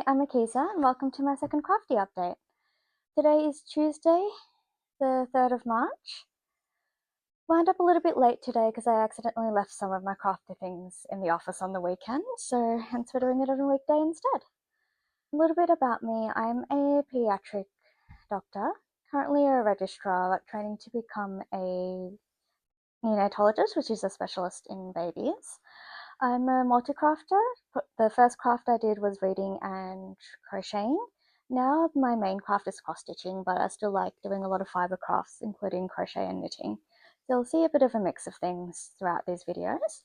I'm Akiza and welcome to my second Crafty update. Today is Tuesday, the 3rd of March. Wound up a little bit late today because I accidentally left some of my crafty things in the office on the weekend, so hence we're doing it on a weekday instead. A little bit about me. I'm a pediatric doctor, currently a registrar, training to become a neonatologist, which is a specialist in babies. I'm a multi-crafter. The first craft I did was reading and crocheting. Now my main craft is cross-stitching, but I still like doing a lot of fiber crafts, including crochet and knitting. So you'll see a bit of a mix of things throughout these videos.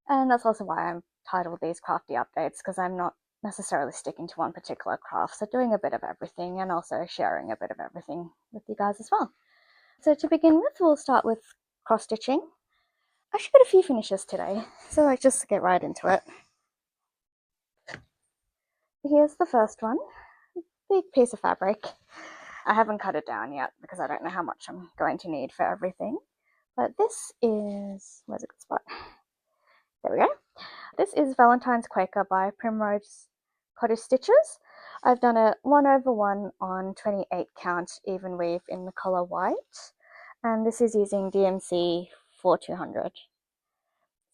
And that's also why I'm titled these crafty updates, because I'm not necessarily sticking to one particular craft, so doing a bit of everything and also sharing a bit of everything with you guys as well. So to begin with, we'll start with cross-stitching. I should get a few finishes today, so let's just get right into it. Here's the first one. Big piece of fabric. I haven't cut it down yet because I don't know how much I'm going to need for everything. But this is, where's a good spot? There we go. This is Valentine's Quaker by Primrose Cottage Stitches. I've done a 1/1 on 28 count even weave in the colour white, and this is using DMC 4200.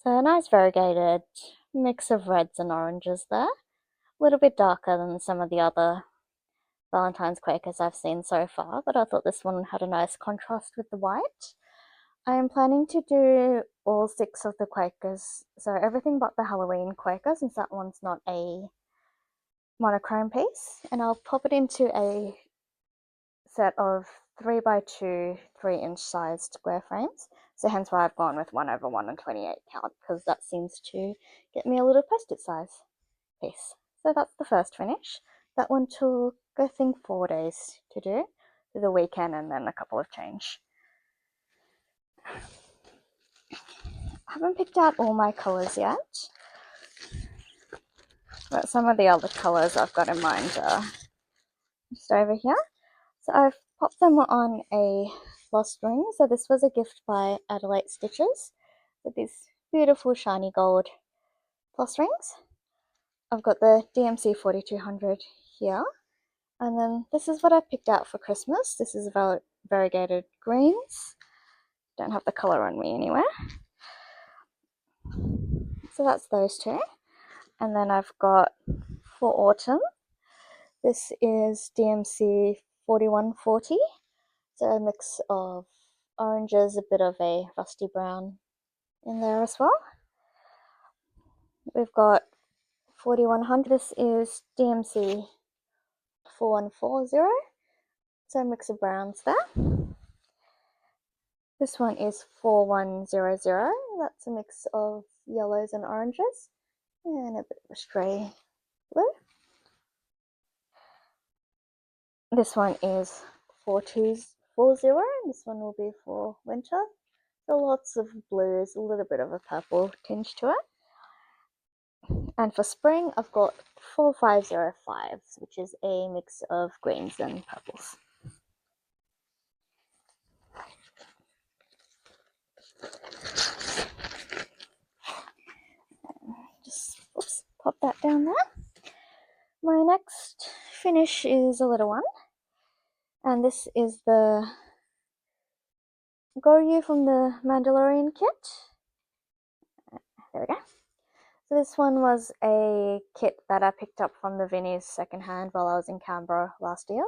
So a nice variegated mix of reds and oranges there. A little bit darker than some of the other Valentine's Quakers I've seen so far, but I thought this one had a nice contrast with the white. I am planning to do all 6 of the Quakers, so everything but the Halloween Quaker, since that one's not a monochrome piece, and I'll pop it into a set of 3x2 3-inch sized square frames. So hence why I've gone with 1/1 and 28 count, because that seems to get me a little post-it size piece. So that's the first finish. That one took, I think, 4 days to do, through the weekend and then a couple of change. I haven't picked out all my colours yet, but some of the other colours I've got in mind are just over here. So I've popped them on a floss ring. So this was a gift by Adelaide Stitches with these beautiful shiny gold floss rings. I've got the DMC 4200 here, and then this is what I picked out for Christmas. This is variegated greens. Don't have the colour on me anywhere. So that's those two. And then I've got for autumn, this is DMC 4140. So a mix of oranges, a bit of a rusty brown in there as well. We've got 4100. This is DMC 4140. So a mix of browns there. This one is 4100. That's a mix of yellows and oranges and a bit of a stray blue. This one is 4240. This one will be for winter. So lots of blues, a little bit of a purple tinge to it. And for spring, I've got 4505, which is a mix of greens and purples. Just pop that down there. My next finish is a little one, and this is the Goryu from the Mandalorian Kit. There we go. So this one was a kit that I picked up from the Vinnie's secondhand while I was in Canberra last year.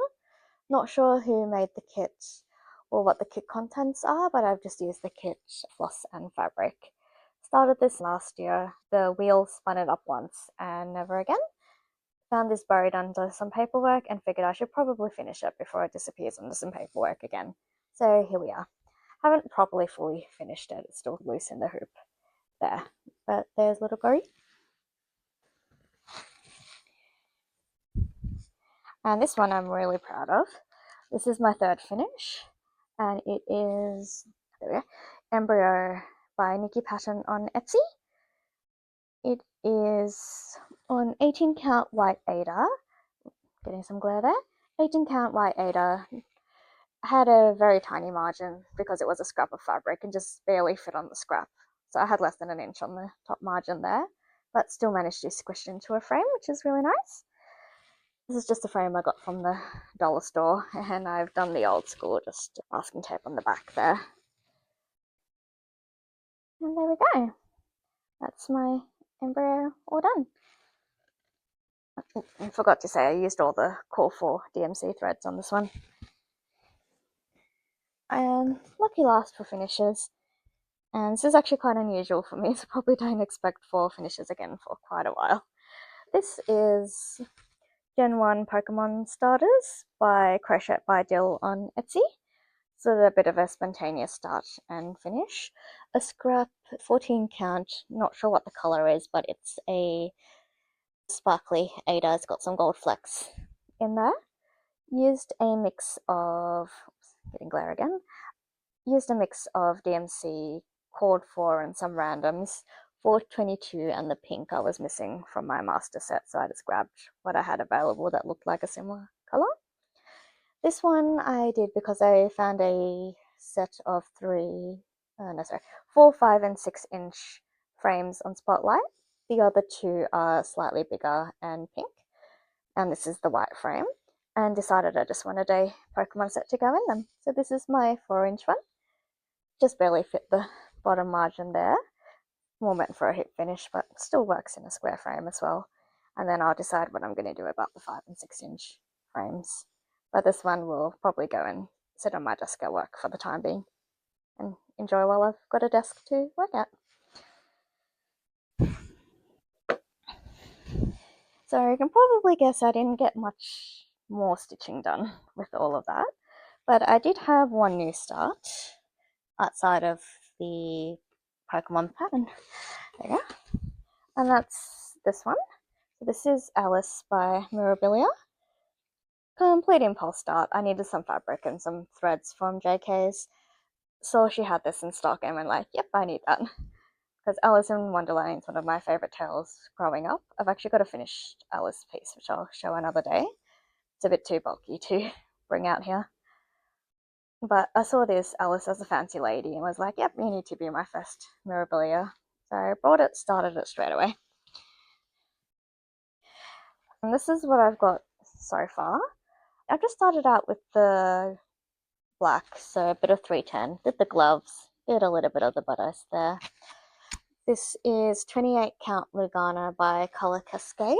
Not sure who made the kit or what the kit contents are, but I've just used the kit, floss and fabric. Started this last year. The wheel spun it up once and never again. Found this buried under some paperwork and figured I should probably finish it before it disappears under some paperwork again. So here we are. Haven't properly fully finished it. It's still loose in the hoop there. But there's little Gory. And this one I'm really proud of. This is my 3rd finish, and it is, there we go, Embryo by NikkiPattern on Etsy. It is on 18 count white Ada, getting some glare there, 18 count white Ada. I had a very tiny margin because it was a scrap of fabric and just barely fit on the scrap. So I had less than an inch on the top margin there, but still managed to squish it into a frame, which is really nice. This is just a frame I got from the dollar store, and I've done the old school, just masking tape on the back there. And there we go. That's my embryo all done. I forgot to say I used all the Core 4 DMC threads on this one. I am lucky last for finishes, and this is actually quite unusual for me, so probably don't expect 4 finishes again for quite a while. This is Gen 1 Pokemon Starters by Crochetbydyll on Etsy. So a bit of a spontaneous start and finish. A scrap 14 count, not sure what the colour is, but it's a sparkly Ada. It's got some gold flecks in there. Used a mix of, getting glare again, used a mix of DMC, Cord 4 and some randoms. 422 and the pink I was missing from my master set, so I just grabbed what I had available that looked like a similar colour. This one I did because I found a set of 4, 5 and 6 inch frames on Spotlight. The other 2 are slightly bigger and pink, and this is the white frame, and decided I just wanted a Pokemon set to go in them. So this is my 4-inch one. Just barely fit the bottom margin there. More meant for a hip finish, but still works in a square frame as well. And then I'll decide what I'm going to do about the 5 and 6 inch frames. But this one will probably go and sit on my desk at work for the time being and enjoy while I've got a desk to work at. So you can probably guess I didn't get much more stitching done with all of that, but I did have one new start outside of the Pokemon pattern. There you go. And that's this one. So this is Alice by Mirabilla. Complete impulse start. I needed some fabric and some threads from JK's. So she had this in stock and went like, yep, I need that. Because Alice in Wonderland is one of my favourite tales growing up. I've actually got a finished Alice piece, which I'll show another day. It's a bit too bulky to bring out here. But I saw this Alice as a fancy lady and was like, yep, you need to be my first Mirabilia. So I brought it, started it straight away. And this is what I've got so far. I've just started out with the black, so a bit of 310, did the gloves, did a little bit of the bodice there. This is 28 count Lugana by Colour Cascade.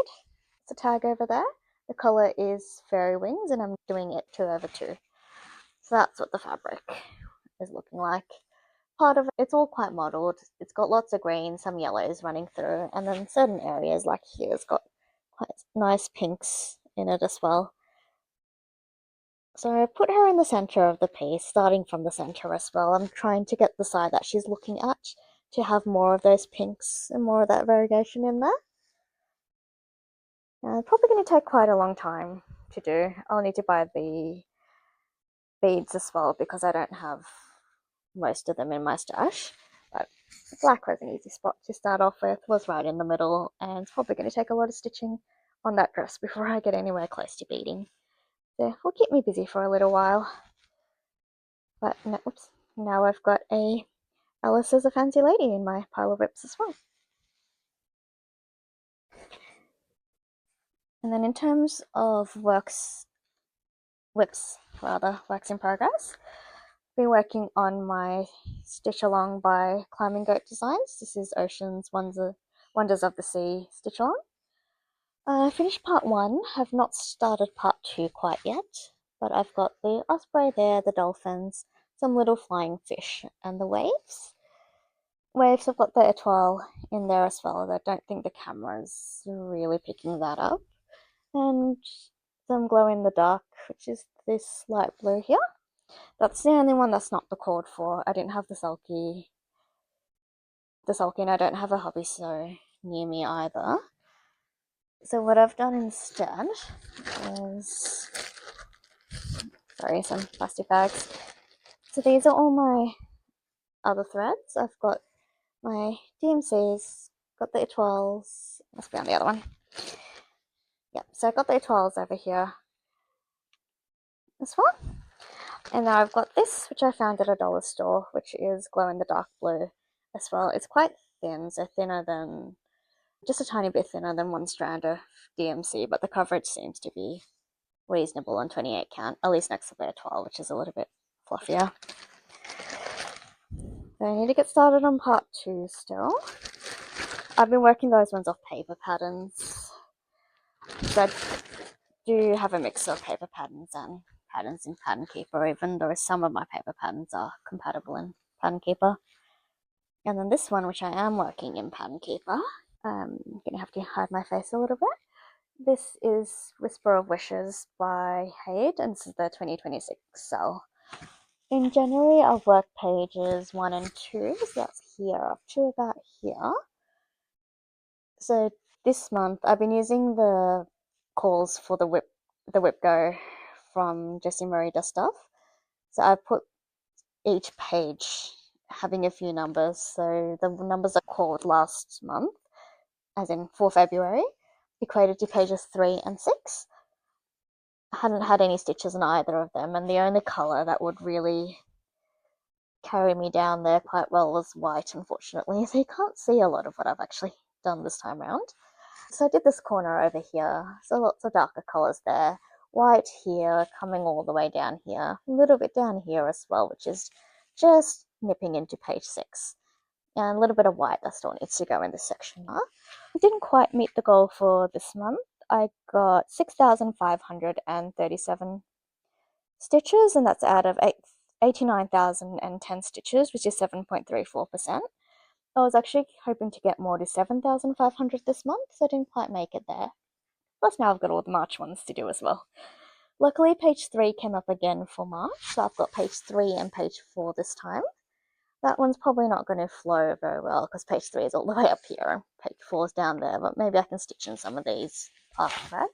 It's a tag over there. The colour is Fairy Wings, and I'm doing it 2/2. So that's what the fabric is looking like. Part of it's all quite modelled. It's got lots of green, some yellows running through, and then certain areas like here has got quite nice pinks in it as well. So I put her in the centre of the piece, starting from the centre as well. I'm trying to get the side that she's looking at to have more of those pinks and more of that variegation in there. Probably going to take quite a long time to do. I'll need to buy the beads as well because I don't have most of them in my stash. But black was an easy spot to start off with, was right in the middle, and it's probably going to take a lot of stitching on that dress before I get anywhere close to beading. So will keep me busy for a little while. But no, oops, now I've got a Alice as a fancy lady in my pile of whips as well. And then in terms of whips in progress, I've been working on my Stitchalong by Climbing Goat Designs. This is Ocean's Wonders of the Sea Stitchalong. I finished part 1, have not started part 2 quite yet, but I've got the osprey there, the dolphins, some little flying fish, and the waves. Waves, I've got the etoile in there as well. I don't think the camera's really picking that up. And some glow in the dark, which is this light blue here. That's the only one that's not the cord for. I didn't have the sulky, and I don't have a hobby sew near me either. So what I've done instead is, some plastic bags. So these are all my other threads. I've got my DMCs, got the etoiles, must be on the other one. Yep, so I've got the etoiles over here as well. And now I've got this, which I found at a dollar store, which is glow in the dark blue as well. It's quite thin, so thinner than just a tiny bit thinner than one strand of DMC, but the coverage seems to be reasonable on 28 count, at least next to layer 12, which is a little bit fluffier. So I need to get started on part 2 still. I've been working those ones off paper patterns. So I do have a mix of paper patterns and patterns in Pattern Keeper, even though some of my paper patterns are compatible in Pattern Keeper. And then this one, which I am working in Pattern Keeper, I'm going to have to hide my face a little bit. This is Whisper of Wishes by HAED, and this is the 2026 cell. In January, I've worked pages 1 and 2, so that's here up to about here. So this month, I've been using the calls for the whip go from Jessie Marie Does Stuff. So I put each page having a few numbers. So the numbers are called last month, as in for February, equated to pages 3 and 6. I hadn't had any stitches in either of them, and the only colour that would really carry me down there quite well was white, unfortunately, so you can't see a lot of what I've actually done this time around. So I did this corner over here, so lots of darker colours there. White here, coming all the way down here, a little bit down here as well, which is just nipping into page 6. And a little bit of white that still needs to go in this section. I didn't quite meet the goal for this month. I got 6,537 stitches, and that's out of 89,010 stitches, which is 7.34%. I was actually hoping to get more to 7,500 this month, so I didn't quite make it there. Plus now I've got all the March ones to do as well. Luckily page 3 came up again for March, so I've got page 3 and page 4 this time. That one's probably not going to flow very well because page 3 is all the way up here and page 4 is down there, but maybe I can stitch in some of these afterwards.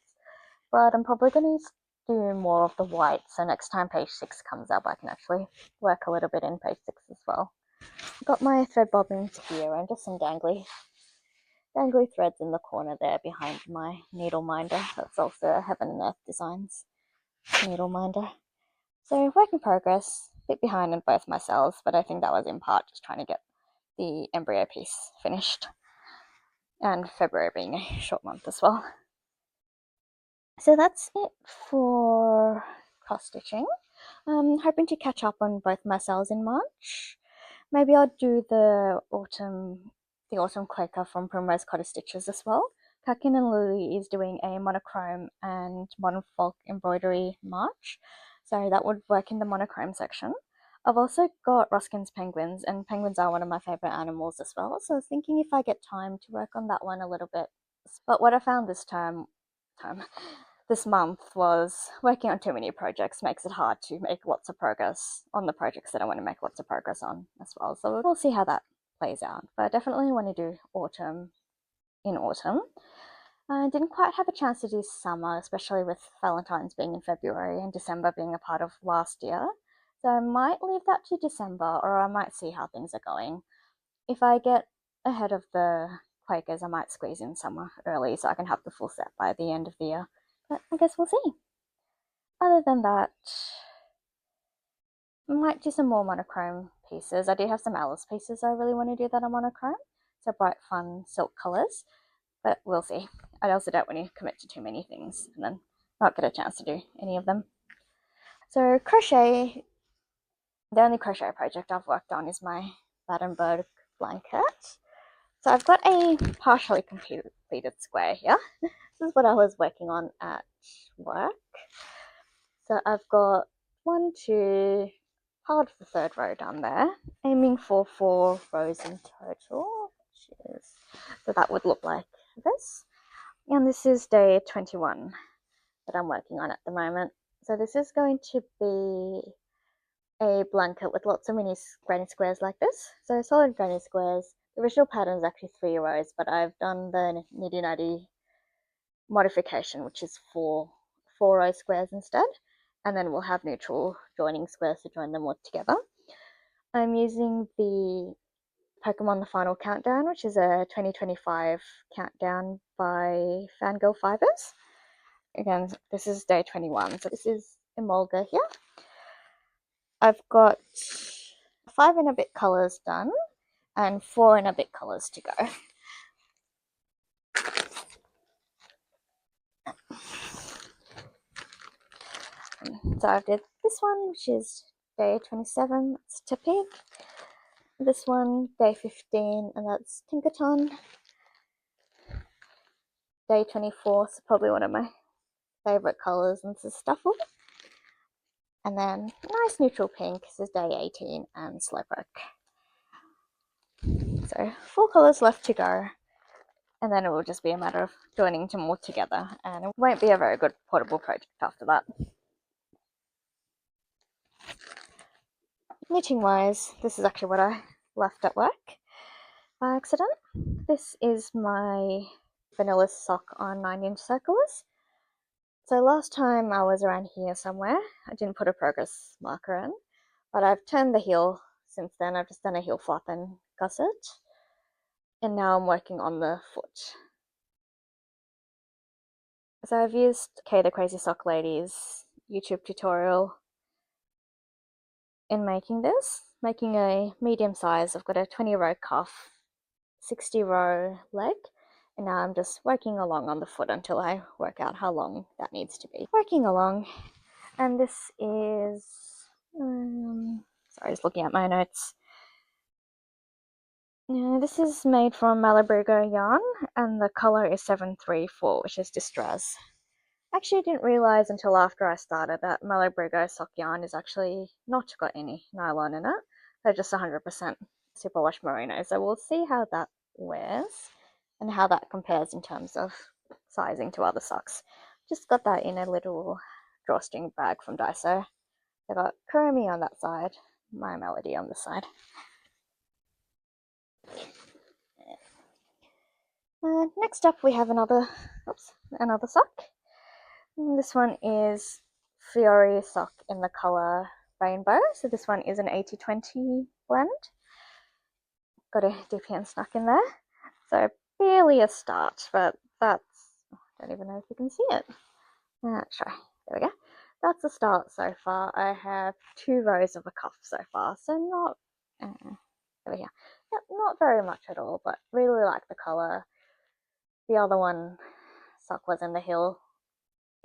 But I'm probably going to do more of the white, so next time page 6 comes up I can actually work a little bit in page 6 as well. I've got my thread bobbins here and just some dangly threads in the corner there behind my needle minder. That's also Heaven and Earth Designs needle minder. So work in progress, a bit behind in both my cells, but I think that was in part just trying to get the embryo piece finished, and February being a short month as well. So that's it for cross stitching. I'm hoping to catch up on both my cells in March. Maybe I'll do the autumn Quaker from Primrose Cottage stitches as well. Kakin and Lily is doing a monochrome and modern folk embroidery March, so that would work in the monochrome section. I've also got Ruskin's penguins, and penguins are one of my favourite animals as well, so I was thinking if I get time to work on that one a little bit. But what I found this month was working on too many projects makes it hard to make lots of progress on the projects that I want to make lots of progress on as well. So we'll see how that plays out. But I definitely want to do autumn in autumn. I didn't quite have a chance to do summer, especially with Valentine's being in February and December being a part of last year. So I might leave that to December, or I might see how things are going. If I get ahead of the Quakers, I might squeeze in summer early so I can have the full set by the end of the year. But I guess we'll see. Other than that, I might do some more monochrome pieces. I do have some Alice pieces I really want to do that are monochrome. So bright, fun silk colours. But we'll see. I also don't want to commit to too many things and then not get a chance to do any of them. So crochet, the only crochet project I've worked on is my Batternberg blanket. So I've got a partially completed square here. This is what I was working on at work. So I've got 1, 2, part of the third row done there, aiming for 4 rows in total, so that would look like this. And this is day 21 that I'm working on at the moment. So this is going to be a blanket with lots of mini granny squares like this. So solid granny squares. The original pattern is actually 3 rows, but I've done the nitty nutty modification, which is 4 row squares instead. And then we'll have neutral joining squares to join them all together. I'm using the Pokemon The Final Countdown, which is a 2025 countdown by Fangirl Fibers. Again, this is day 21, so this is Emolga here. I've got 5 and a bit colours done and 4 and a bit colours to go. So I did this one, which is day 27, that's to pink. This one, day 15, and that's Tinkerton. Day 24 is probably one of my favourite colours, and this is Stuffle. And then nice neutral pink, this is day 18, and Slowpoke. So 4 colours left to go, and then it will just be a matter of joining them all together, and it won't be a very good portable project after that. Knitting wise, this is actually what I left at work by accident. This is my vanilla sock on 9-inch circles. So last time I was around here somewhere, I didn't put a progress marker in, but I've turned the heel since then. I've just done a heel flap and gusset, and now I'm working on the foot. So I've used the CrazySockLady's YouTube tutorial in making this, making a medium size. I've got a 20 row cuff, 60 row leg, and now I'm just working along on the foot until I work out how long that needs to be. Working along, and this is, sorry, just looking at my notes. This is made from Mirabilla yarn, and the colour is 734, which is Distress. Actually, I didn't realise until after I started that Mirabilla sock yarn is actually not got any nylon in it. They're just 100% superwash merino. So we'll see how that wears and how that compares in terms of sizing to other socks. Just got that in a little drawstring bag from Daiso. I got Chromie on that side, my Melody on this side. Next up we have another sock. This one is Fiori sock in the colour Rainbow. So this one is an 80-20 blend. Got a DPN snuck in there. So barely a start, but that's, I don't even know if you can see it. Try. There we go. That's a start so far. I have 2 rows of a cuff so far, so not, over here. Yep, not very much at all, but really like the colour. The other one sock was in the heel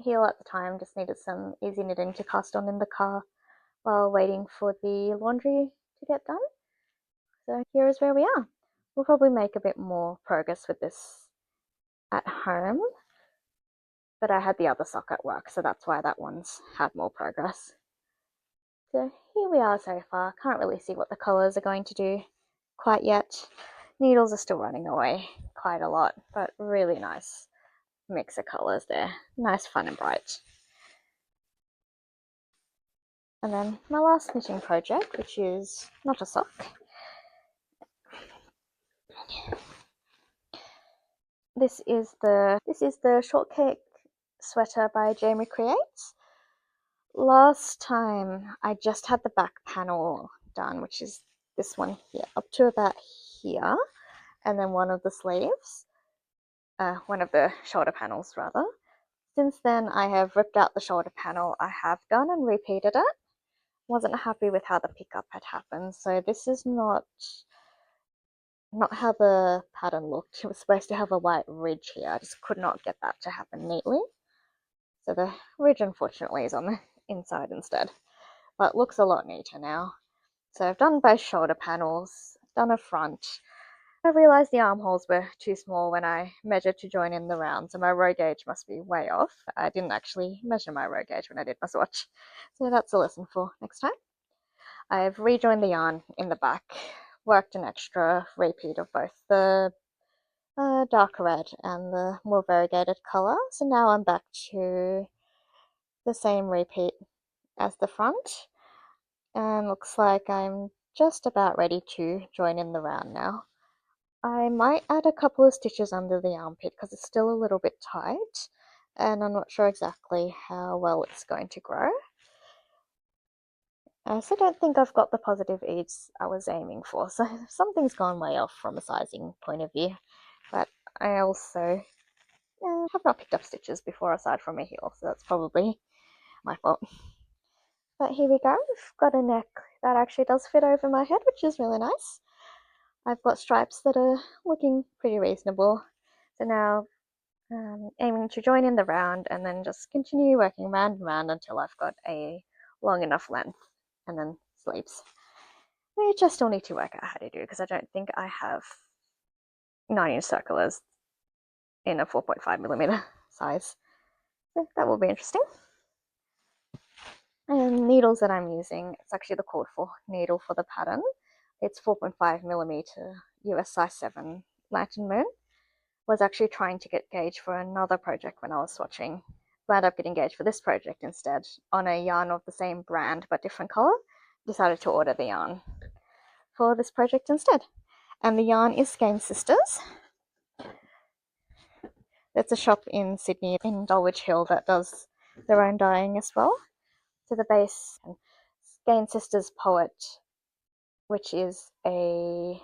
at the time, just needed some easy knitting to cast on in the car while waiting for the laundry to get done. So here is where we are. We'll probably make a bit more progress with this at home, but I had the other sock at work, so that's why that one's had more progress. So here we are so far. Can't really see what the colours are going to do quite yet. Needles are still running away quite a lot, but really nice mix of colours there. Nice, fun and bright. And then my last knitting project, which is not a sock. This is the Shortcake sweater by Jaime Creates. Last time I just had the back panel done, which is this one here, up to about here, and then one of the sleeves, one of the shoulder panels rather. Since then I have ripped out the shoulder panel. I have done and repeated it. Wasn't happy with how the pickup had happened, so this is not how the pattern looked. It was supposed to have a white ridge here. I just could not get that to happen neatly. So the ridge unfortunately is on the inside instead, but looks a lot neater now. So I've done both shoulder panels, done a front. I realised the armholes were too small when I measured to join in the round, so my row gauge must be way off. I didn't actually measure my row gauge when I did my swatch, so that's a lesson for next time. I've rejoined the yarn in the back, worked an extra repeat of both the darker red and the more variegated colour, so now I'm back to the same repeat as the front, and looks like I'm just about ready to join in the round now. I might add a couple of stitches under the armpit because it's still a little bit tight, and I'm not sure exactly how well it's going to grow. I also don't think I've got the positive eads I was aiming for, so something's gone way off from a sizing point of view. But I also have not picked up stitches before aside from a heel, so that's probably my fault. But here we go, we've got a neck that actually does fit over my head, which is really nice. I've got stripes that are looking pretty reasonable. So now aiming to join in the round and then just continue working round and round until I've got a long enough length, and then sleeves, which I still need to work out how to do because I don't think I have 9-inch circulars in a 4.5mm size. So that will be interesting. And needles that I'm using, it's actually the called for needle for the pattern. It's 4.5mm US size 7 Lantern Moon. Was actually trying to get gauge for another project when I was swatching. Wound up getting gauge for this project instead on a yarn of the same brand but different color. Decided to order the yarn for this project instead. And the yarn is Skein Sisters. It's a shop in Sydney in Dulwich Hill that does their own dyeing as well. So the base, Skein Sisters Poet, which is a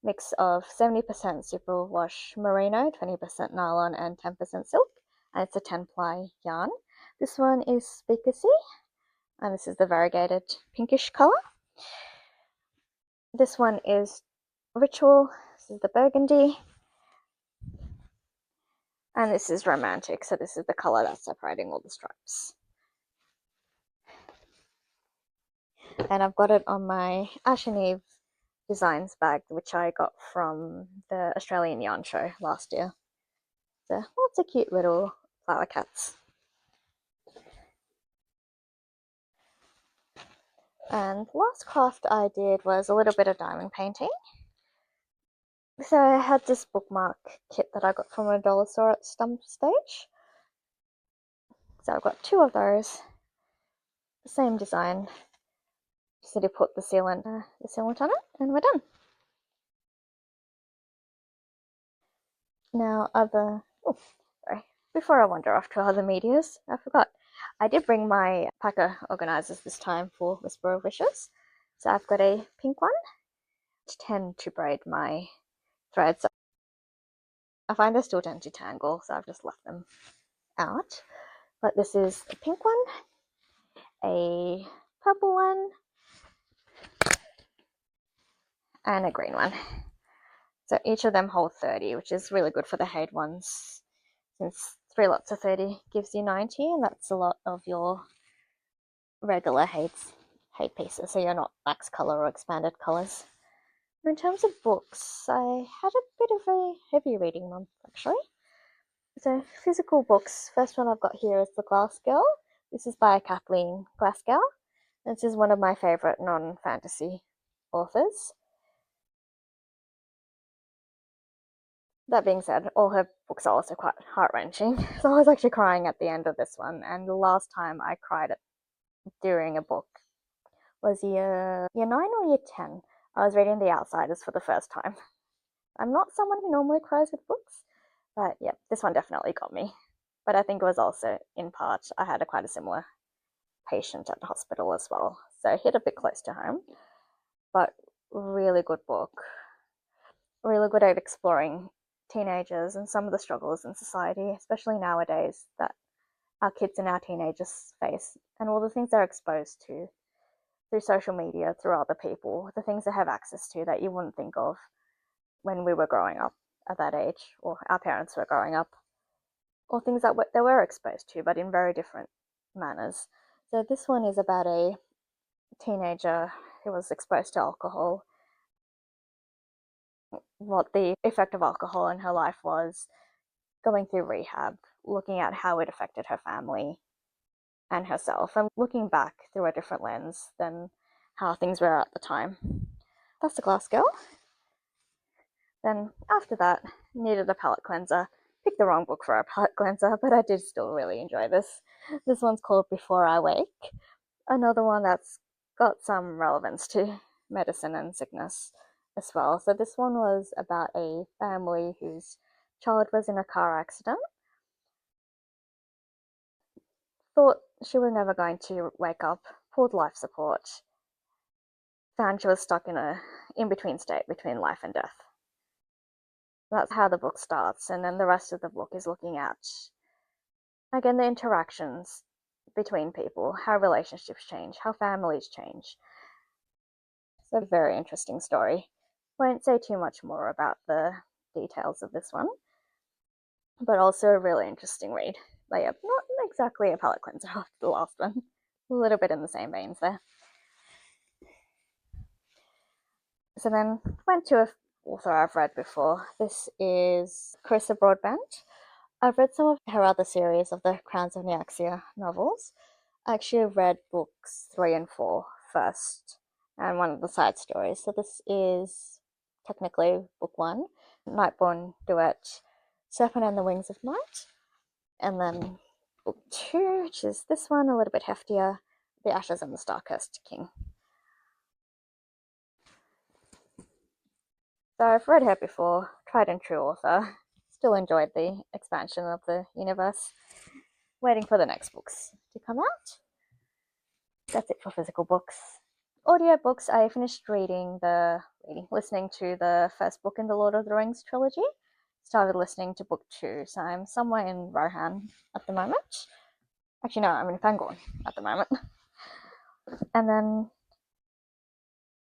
mix of 70% superwash merino, 20% nylon, and 10% silk. And it's a 10-ply yarn. This one is Speakersy, and this is the variegated pinkish color. This one is Ritual. This is the burgundy. And this is Romantic, so this is the color that's separating all the stripes. And I've got it on my Ash and Eve Designs bag, which I got from the Australian Yarn Show last year. So lots of cute little flower cats. And the last craft I did was a little bit of diamond painting. So I had this bookmark kit that I got from a dollar store at Stump Stage. So I've got 2 of those. Same design. Just need to put the sealant on it, and we're done. Now before I wander off to other medias, I forgot. I did bring my packer organisers this time for Whisper of Wishes. So I've got a pink one. I tend to braid my threads. I find they still tend to tangle, so I've just left them out. But this is a pink one, a purple one, and a green one. So each of them hold 30, which is really good for the HAED ones, since 3 lots of 30 gives you 90, and that's a lot of your regular HAED pieces, so you're not max color or expanded colors. In terms of books, I had a bit of a heavy reading month actually. So physical books, first one I've got here is The Glass Girl. This is by Kathleen Glasgow. This is one of my favourite non-fantasy authors. That being said, all her books are also quite heart-wrenching. So I was actually crying at the end of this one, and the last time I cried during a book was year 9 or year 10. I was reading The Outsiders for the first time. I'm not someone who normally cries with books, but yeah, this one definitely got me. But I think it was also, in part, I had quite a similar patient at the hospital as well, so it hit a bit close to home. But really good book. Really good at exploring teenagers and some of the struggles in society, especially nowadays, that our kids and our teenagers face, and all the things they're exposed to through social media, through other people, the things they have access to that you wouldn't think of when we were growing up at that age, or our parents were growing up, or things that they were exposed to, but in very different manners. So this one is about a teenager who was exposed to alcohol, what the effect of alcohol in her life was, going through rehab, looking at how it affected her family and herself, and looking back through a different lens than how things were at the time. That's The Glass Girl. Then after that, needed a palette cleanser. Picked the wrong book for a palette cleanser, but I did still really enjoy this. This one's called Before I Wake. Another one that's got some relevance to medicine and sickness as well. So this one was about a family whose child was in a car accident. Thought she was never going to wake up, pulled life support, found she was stuck in a in-between state between life and death. That's how the book starts, and then the rest of the book is looking at, again, the interactions between people, how relationships change, how families change. It's a very interesting story. Won't say too much more about the details of this one, but also a really interesting read. But yeah, not exactly a palette cleanser after the last one. a little bit in the same veins there. So then went to an author I've read before. This is Carissa Broadbent. I've read some of her other series of the Crowns of Nyaxia novels. I actually read books 3 and 4 first, and one of the side stories. So this is technically book 1, Nightborn Duet, Serpent and the Wings of Night, and then book 2, which is this one, a little bit heftier, The Ashes and the Star-Cursed King. So I've read her before, tried and true author, still enjoyed the expansion of the universe, waiting for the next books to come out. That's it for physical books. Audiobooks, I finished listening to the first book in the Lord of the Rings trilogy. Started listening to book 2, so I'm somewhere in Rohan at the moment. Actually, no, I'm in Fangorn at the moment. And then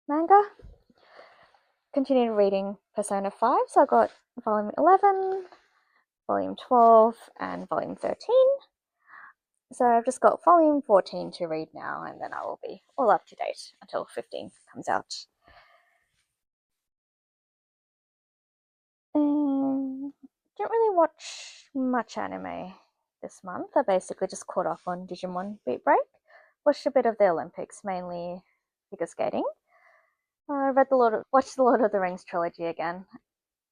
manga. Continued reading Persona 5, so I got volume 11, volume 12, and volume 13. So I've just got volume 14 to read now, and then I will be all up to date until 15 comes out. Didn't really watch much anime this month. I basically just caught up on Digimon Beat Break. Watched a bit of the Olympics, mainly figure skating. Watched the Lord of the Rings trilogy again.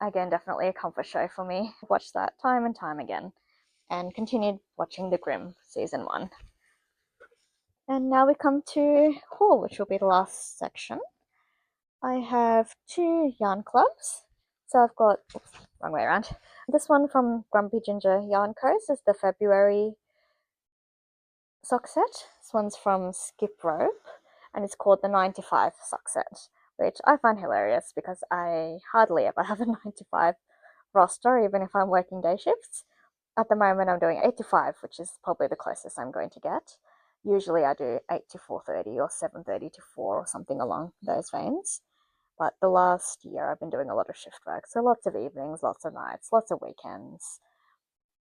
Again, definitely a comfort show for me. Watched that time and time again, and continued watching The Grimm season 1. And now we come to haul, which will be the last section. I have 2 yarn clubs. So I've got, wrong way around. This one from Grumpy Ginger Yarn Co. This is the February sock set. This one's from Skip Rope, and it's called the 9-to-5 sock set, which I find hilarious because I hardly ever have a 9-to-5 roster, even if I'm working day shifts. At the moment, I'm doing 8-to-5, which is probably the closest I'm going to get. Usually I do 8 to 4:30 or 7:30 to 4 or something along those veins. But the last year I've been doing a lot of shift work, so lots of evenings, lots of nights, lots of weekends.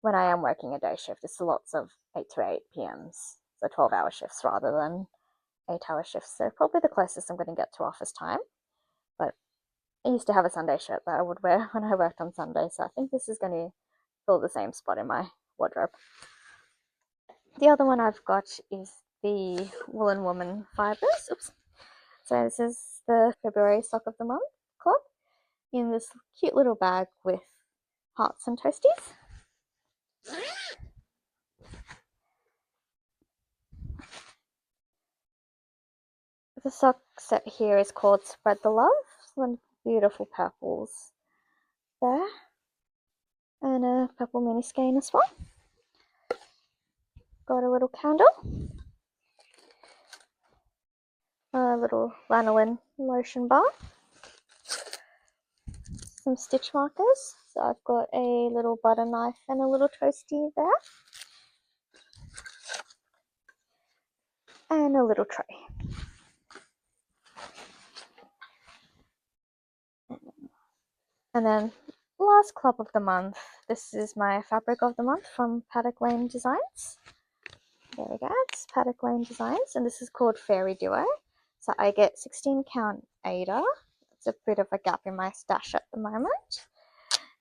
When I am working a day shift, it's lots of 8 to 8 PMs, so 12-hour shifts rather than 8-hour shifts. So probably the closest I'm going to get to office time. But I used to have a Sunday shirt that I would wear when I worked on Sunday, so I think this is going to fill the same spot in my wardrobe. The other one I've got is the Woolen Woman Fibers. Oops. So this is the February Sock of the Month Club in this cute little bag with hearts and toasties. The sock set here is called Spread the Love. Some beautiful purples there. And a purple mini skein as well. Got a little candle. A little lanolin lotion bar. Some stitch markers. So I've got a little butter knife and a little toasty there. And a little tray. And then last club of the month. This is my fabric of the month from Paddock Lane Designs. There we go, it's Paddock Lane Designs, and this is called Fairy Duo. So I get 16 count Ada. It's a bit of a gap in my stash at the moment.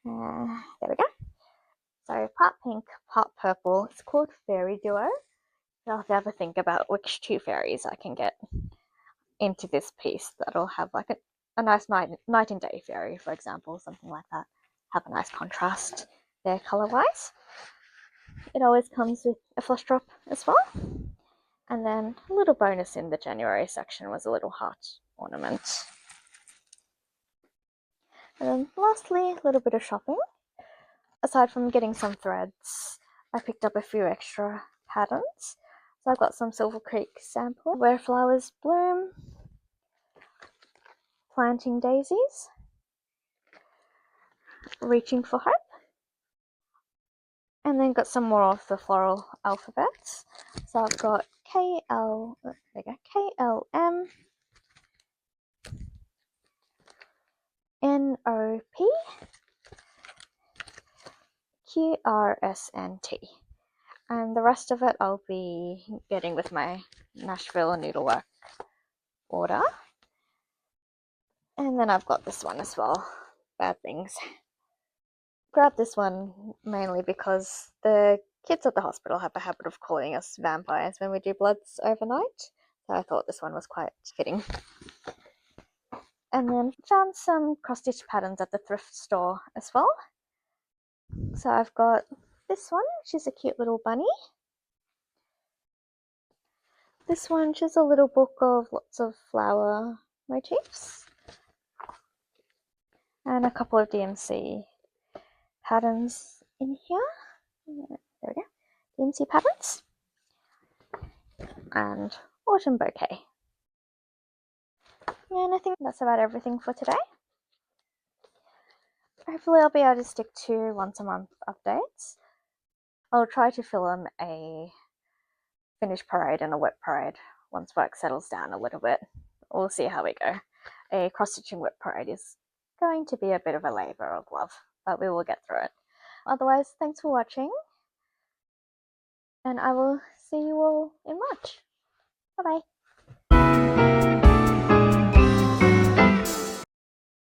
There we go. So part pink, part purple. It's called Fairy Duo. So I'll ever think about which 2 fairies I can get into this piece that'll have like a nice night and day fairy, for example, something like that. Have a nice contrast there color-wise. It always comes with a flush drop as well. And then a little bonus in the January section was a little heart ornament. And then lastly, a little bit of shopping. Aside from getting some threads, I picked up a few extra patterns. So I've got some Silver Creek sample, Where Flowers Bloom, Planting Daisies, Reaching for Hope, and then got some more of the floral alphabets. So I've got KLM, NOP, QRSNT. And the rest of it I'll be getting with my Nashville needlework order. And then I've got this one as well, Bad Things. Grabbed this one mainly because the kids at the hospital have a habit of calling us vampires when we do bloods overnight, so I thought this one was quite fitting. And then found some cross-stitch patterns at the thrift store as well. So I've got this one, which is a cute little bunny. This one, which is a little book of lots of flower motifs. And a couple of DMC patterns in here. There we go. DMC patterns. And autumn bouquet. And I think that's about everything for today. Hopefully I'll be able to stick to once a month updates. I'll try to film a finish parade and a wet parade once work settles down a little bit. We'll see how we go. A cross-stitching wet parade is going to be a bit of a labour of love, but we will get through it. Otherwise, thanks for watching, and I will see you all